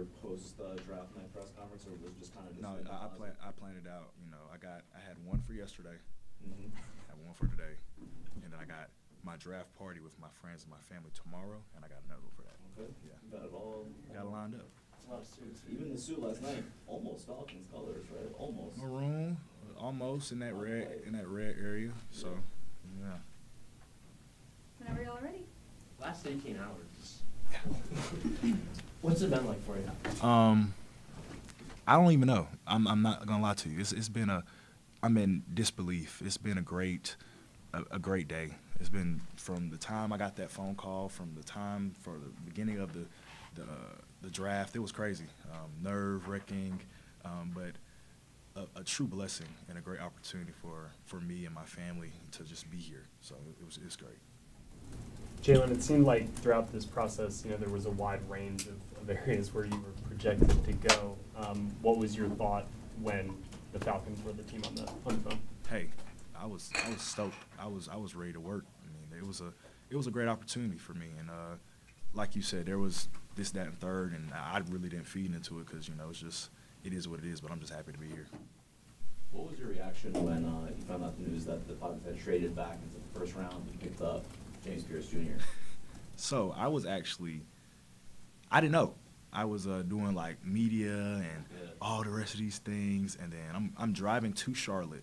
your post-draft night press conference, or was it just kind of just? No, I planned it out. You know, I had one for yesterday, Mm-hmm. I had one for today, and then I got my draft party with my friends and my family tomorrow, and I got another one for that. Okay. Yeah. You got it all. Got it lined up. It's a lot of suits. Even the suit last night, almost Falcons colors, right? Almost. Maroon, almost in that red area. So, yeah. Whenever y'all are ready. Last 18 hours. What's it been like for you? I don't even know. I'm not gonna lie to you. It's been I'm in disbelief. It's been a great day. It's been from the time I got that phone call, from the time for the beginning of the draft. It was crazy, nerve-wracking, but a true blessing and a great opportunity for me and my family to just be here. So it's great. Jalon, it seemed like throughout this process, there was a wide range of areas where you were projected to go. What was your thought when the Falcons were the team on the phone? Hey, I was stoked. I was ready to work. I mean, it was a great opportunity for me, and like you said, there was this, that, and third, and I really didn't feed into it because it is what it is. But I'm just happy to be here. What was your reaction when you found out the news that the Falcons had traded back into the first round and picked up James Pierce Jr.? So I didn't know. I was doing like media and all the rest of these things, and then I'm driving to Charlotte,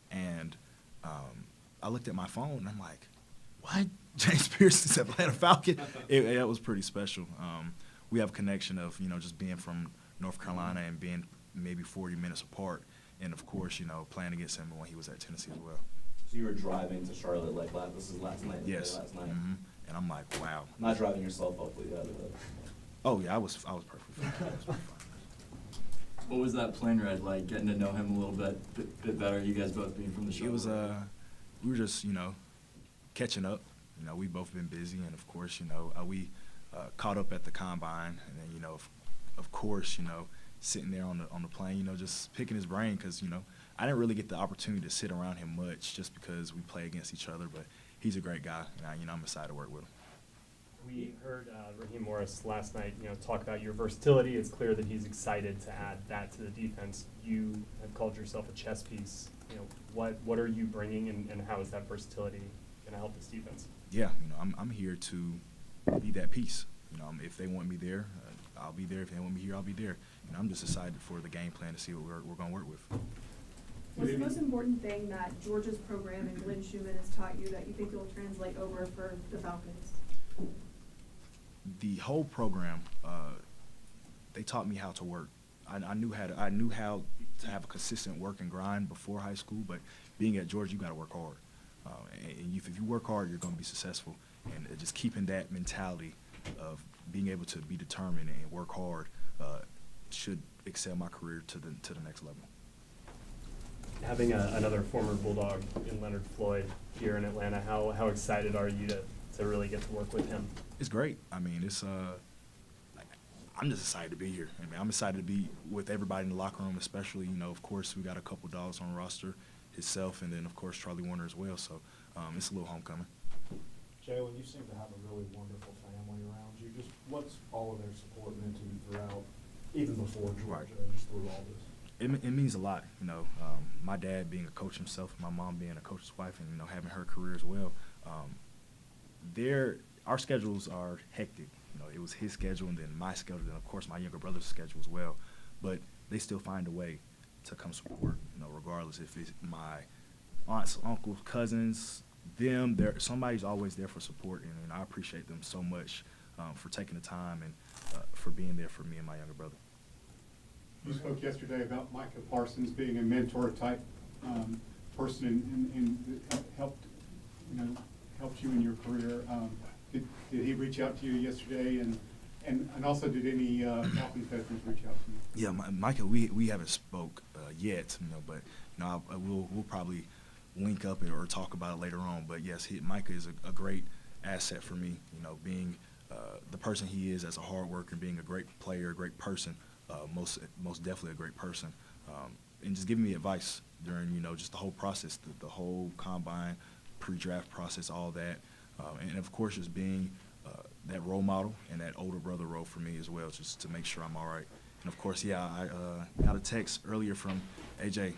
and I looked at my phone and I'm like, what? James Pierce is Atlanta Falcon? It was pretty special. We have a connection of just being from North Carolina and being maybe 40 minutes apart, and of course playing against him when he was at Tennessee as well. So you were driving to Charlotte like this is last night. Yes. Last night. Mm-hmm. And I'm like, wow. Not driving yourself, hopefully. Oh yeah, I was perfectly fine. I was perfectly fine. What was that plane ride like, getting to know him a little bit better, you guys both being from the show? It was, we were just, catching up. We've both been busy, and of course, we caught up at the combine, and then, of course, sitting there on the plane, just picking his brain, because, I didn't really get the opportunity to sit around him much just because we play against each other, but he's a great guy, and I'm excited to work with him. We heard Raheem Morris last night, talk about your versatility. It's clear that he's excited to add that to the defense. You have called yourself a chess piece. What are you bringing, and how is that versatility going to help this defense? Yeah, I'm here to be that piece. If they want me there, I'll be there. If they want me here, I'll be there. I'm just excited for the game plan to see what we're going to work with. What's the most important thing that Georgia's program and Glenn Schumann has taught you that you think will translate over for the Falcons? The whole program, they taught me how to work. I knew how to have a consistent work and grind before high school, but being at Georgia, you got to work hard. And if you work hard, you're going to be successful. And just keeping that mentality of being able to be determined and work hard should excel my career to the next level. Having another former Bulldog in Leonard Floyd here in Atlanta, how excited are you to really get to work with him? It's great. I mean, I'm just excited to be here. I mean, I'm excited to be with everybody in the locker room, especially, of course, we got a couple dogs on the roster, himself, and then, of course, Charlie Warner as well. So it's a little homecoming. Jalon, you seem to have a really wonderful family around you. Just what's all of their support meant to you throughout, even before Georgia, just through all this? It means a lot, my dad being a coach himself, my mom being a coach's wife, and, having her career as well. Our schedules are hectic. It was his schedule and then my schedule and, of course, my younger brother's schedule as well. But they still find a way to come support, regardless if it's my aunts, uncles, cousins, somebody's always there for support, and I appreciate them so much for taking the time and for being there for me and my younger brother. You spoke yesterday about Micah Parsons being a mentor type person and helped you in your career. Did he reach out to you yesterday, and also did any Falcons veterans reach out to you? Yeah, Micah, we haven't spoke yet, but we'll probably link up or talk about it later on. But yes, Micah is a great asset for me. Being the person he is as a hard worker, being a great player, a great person. Most definitely a great person, and just giving me advice during just the whole process, the whole combine, pre-draft process, all that, and of course just being that role model and that older brother role for me as well, just to make sure I'm all right. And of course, yeah, I got a text earlier from AJ,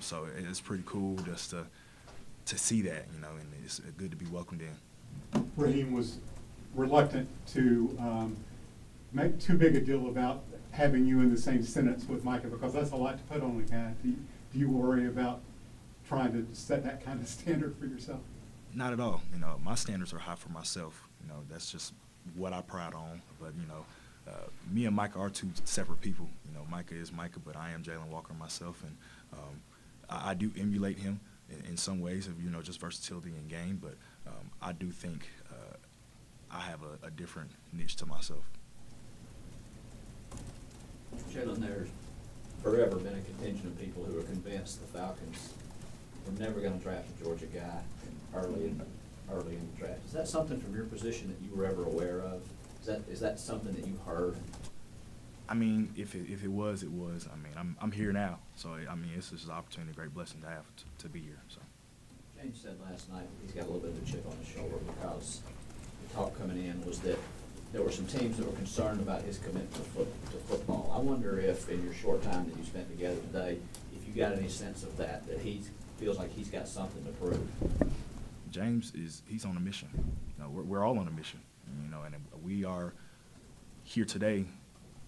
so it's pretty cool just to see that, you know, and it's good to be welcomed in. Raheem was reluctant to make too big a deal about having you in the same sentence with Micah, because that's a lot to put on a guy. Do you worry about trying to set that kind of standard for yourself? Not at all. You know, my standards are high for myself. You know, that's just what I pride on. But, you know, me and Micah are two separate people. You know, Micah is Micah, but I am Jalon Walker myself. And I do emulate him in some ways of, you know, just versatility in game. But I do think I have a different niche to myself. Jalon, there's forever been a contingent of people who are convinced the Falcons were never going to draft a Georgia guy early in the draft. Is that something from your position that you were ever aware of? Is that something that you heard? I mean, if it was, it was. I mean, I'm here now, so I mean, it's just an opportunity, a great blessing to have to be here. So. James said last night he's got a little bit of a chip on his shoulder because the talk coming in was that there were some teams that were concerned about his commitment to football. I wonder if, in your short time that you spent together today, if you got any sense of that he feels like he's got something to prove. James he's on a mission. You know, we're all on a mission. You know, and we are here today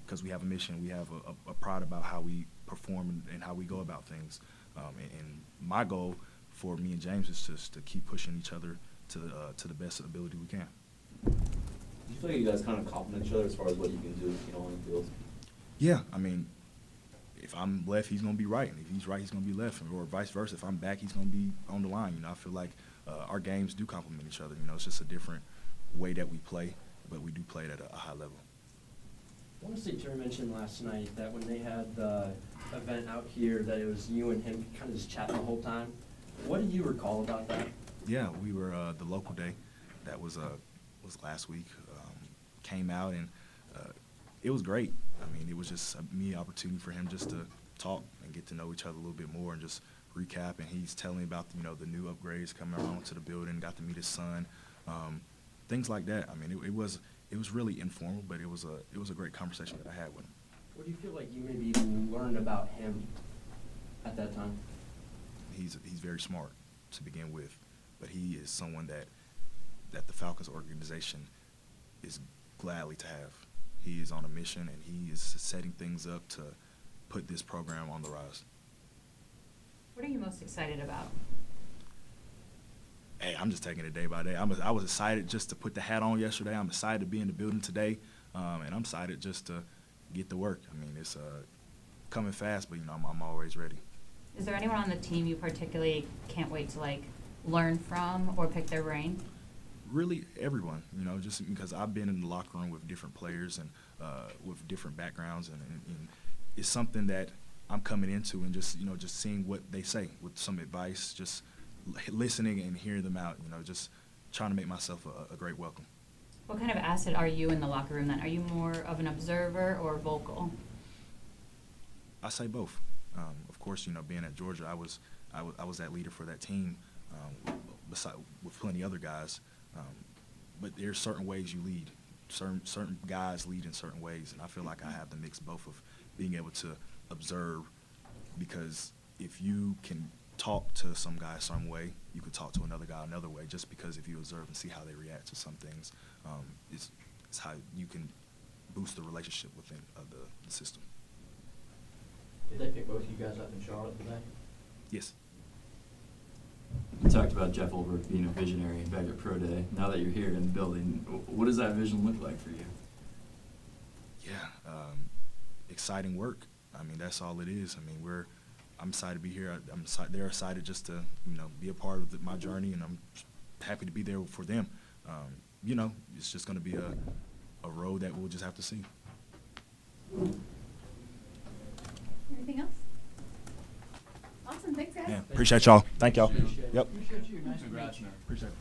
because we have a mission. We have a pride about how we perform and how we go about things. And my goal for me and James is just to keep pushing each other to the best ability we can. Do you feel like you guys kind of complement each other as far as what you can do, you know, on the field? Yeah, I mean, if I'm left, he's going to be right. And if he's right, he's going to be left. Or vice versa. If I'm back, he's going to be on the line. You know, I feel like our games do complement each other. You know, it's just a different way that we play, but we do play it at a high level. I want to say Terry mentioned last night that when they had the event out here that it was you and him kind of just chatting the whole time. What do you recall about that? Yeah, we were the local day. That was last week. Came out and it was great. I mean, it was just an opportunity for him just to talk and get to know each other a little bit more and just recap. And he's telling me about, you know, the new upgrades coming around to the building. Got to meet his son, things like that. I mean, it was really informal, but it was a great conversation that I had with him. What do you feel like you maybe even learned about him at that time? He's very smart to begin with, but he is someone that the Falcons organization is gladly to have. He is on a mission, and he is setting things up to put this program on the rise. What are you most excited about? Hey, I'm just taking it day by day. I was excited just to put the hat on yesterday. I'm excited to be in the building today, and I'm excited just to get to work. I mean, it's coming fast, but, you know, I'm always ready. Is there anyone on the team you particularly can't wait to, like, learn from or pick their brain? Really, everyone, you know, just because I've been in the locker room with different players and with different backgrounds, and it's something that I'm coming into and just, you know, just seeing what they say with some advice, just listening and hearing them out, you know, just trying to make myself a great welcome. What kind of asset are you in the locker room then? Are you more of an observer or vocal? I say both. Of course, you know, being at Georgia, I was that leader for that team with plenty of other guys. But there's certain ways you lead. Certain guys lead in certain ways, and I feel like I have the mix both of being able to observe, because if you can talk to some guy some way, you could talk to another guy another way, just because if you observe and see how they react to some things, it's how you can boost the relationship within the system. Did they pick both of you guys up in Charlotte today? Yes. You talked about Jeff Ulbrich being a visionary back at Pro Day. Now that you're here in the building, what does that vision look like for you? Yeah, exciting work. I mean, that's all it is. I mean, I'm excited to be here. They're excited just to, you know, be a part of my journey, and I'm happy to be there for them. You know, it's just going to be a road that we'll just have to see. Anything else? Awesome, thanks guys. Yeah, appreciate y'all. Thank y'all. Yep. Appreciate you. Nice to meet you. Appreciate it.